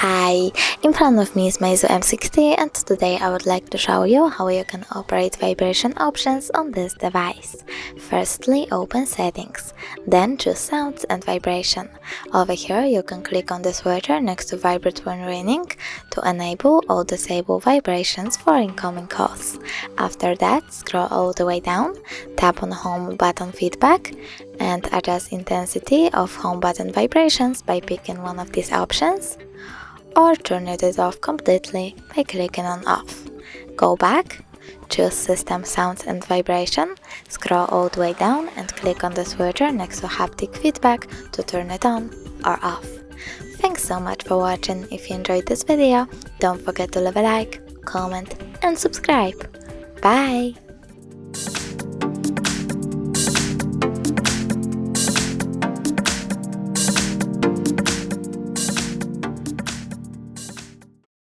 Hi, in front of me is MEIZU M6T, and today I would like to show you how you can operate vibration options on this device. Firstly, open Settings, then choose Sounds and Vibration. Over here you can click on the switcher next to Vibrate when ringing to enable or disable vibrations for incoming calls. After that, scroll all the way down, tap on Home button Feedback, and adjust intensity of home button vibrations by picking one of these options, or turn it off completely by clicking on Off. Go back, choose System Sounds and Vibration, scroll all the way down and click on the switcher next to Haptic Feedback to turn it on or off. Thanks so much for watching. If you enjoyed this video, don't forget to leave a like, comment and subscribe. Bye!